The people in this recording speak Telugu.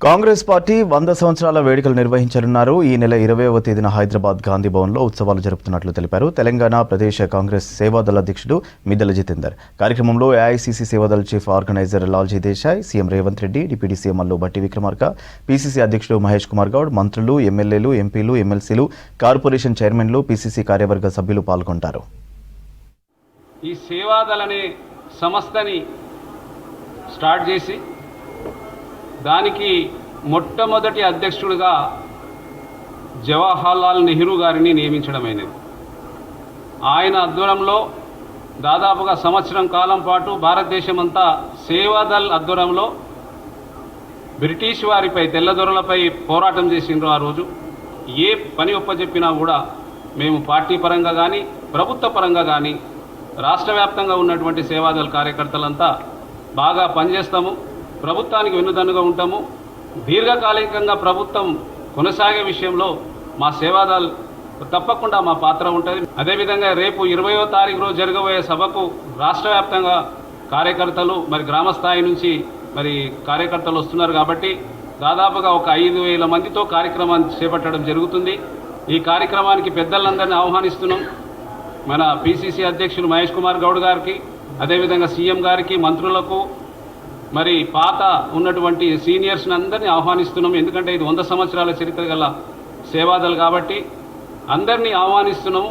కాంగ్రెస్ పార్టీ 100 సంవత్సరాల వేడుకలు నిర్వహించనున్నారు. ఈ నెల 20వ తేదీన హైదరాబాద్ గాంధీ భవన్లో ఉత్సవాలు జరుపుతున్నట్లు తెలిపారు తెలంగాణ ప్రదేశ్ కాంగ్రెస్ సేవాదళ అధ్యక్షుడు మిద్దెల జితేందర్. కార్యక్రమంలో AICC Sevadal chief organiser Lalji Desai, CM Revanth Reddy, deputy CM Allu Bhatti Vikramarka, PCC అధ్యక్షుడు మహేష్ కుమార్ గౌడ్, మంత్రులు, ఎమ్మెల్యేలు, ఎంపీలు, ఎమ్మెల్సీలు, కార్పొరేషన్ చైర్మన్లు, పీసీసీ కార్యవర్గ సభ్యులు పాల్గొంటారు. ఈ సేవాదళ అనే సంస్థని స్టార్ట్ చేసి దానికి మొట్టమొదటి అధ్యక్షుడిగా జవహర్లాల్ నెహ్రూ గారిని నియమించడమైనది. ఆయన ఆధ్వర్యంలో దాదాపుగా సంవత్సరం కాలం పాటు భారతదేశమంతా సేవాదళ్ ఆధ్వర్యంలో బ్రిటిష్ వారిపై, తెల్లదొరలపై పోరాటం చేసిండ్రు. ఆ రోజు ఏ పని ఒప్పజెప్పినా కూడా మేము పార్టీ పరంగా కానీ ప్రభుత్వ పరంగా కానీ రాష్ట్ర వ్యాప్తంగా ఉన్నటువంటి సేవాదళ కార్యకర్తలంతా బాగా పనిచేస్తాము, ప్రభుత్వానికి వెన్నుదన్నుగా ఉంటాము. దీర్ఘకాలికంగా ప్రభుత్వం కొనసాగే విషయంలో మా సేవాదళ్ తప్పకుండా మా పాత్ర ఉంటుంది. అదేవిధంగా రేపు 20వ తారీఖు రోజు జరగబోయే సభకు రాష్ట్ర వ్యాప్తంగా కార్యకర్తలు గ్రామ స్థాయి నుంచి కార్యకర్తలు వస్తున్నారు కాబట్టి దాదాపుగా ఒక 5,000 మందితో కార్యక్రమాన్ని చేపట్టడం జరుగుతుంది. ఈ కార్యక్రమానికి పెద్దలందరినీ ఆహ్వానిస్తున్నాం. మన పీసీసీ అధ్యక్షులు మహేష్ కుమార్ గౌడ్ గారికి, అదేవిధంగా సీఎం గారికి, మంత్రులకు, పాత ఉన్నటువంటి సీనియర్స్ని అందరినీ ఆహ్వానిస్తున్నాం. ఎందుకంటే ఇది 100 సంవత్సరాల చరిత్ర గల సేవాదళ్ కాబట్టి అందరినీ ఆహ్వానిస్తున్నాము.